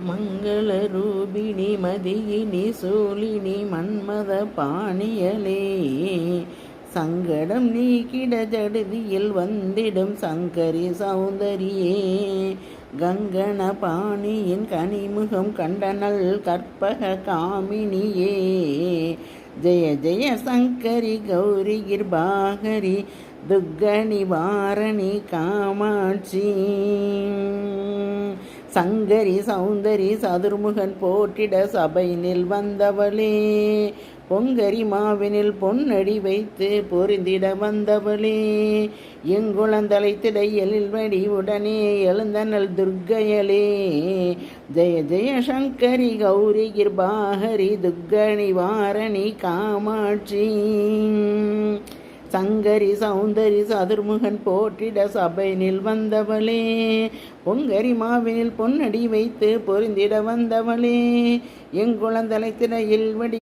மங்களரூபிணி மதியினி சூலினி மன்மத பாணியலே சங்கடம் நீக்கிட ஜடுதியில் வந்திடும் சங்கரி சௌந்தரியே கங்கண பாணியின் கனிமுகம் கண்டனல் கற்பக காமினியே ஜெய ஜெய சங்கரி கௌரி கிருபாகரி துர்க நிவாரணி காமாட்சி சங்கரி சௌந்தரி சதுர்முகன் போற்றிட சபையினில் வந்தவளே பொங்கரி மாவினில் பொன்னடி வைத்து பொருந்திட வந்தவளே எங்குளந்தலைத்திட எழில்வடி உடனே எழுந்தனல் துர்க்கையலே ஜெய ஜெய சங்கரி கௌரி கிருபாகரி துர்க நிவாரணி காமாட்சி சங்கரி சௌந்தரி சதுர்முகன் போற்றிட சபையினில் வந்தவளே பொங்கரி மாவினில் பொன்னடி வைத்து பொருந்திட வந்தவளே எங்குளந்தலைத்திட எழில்வடி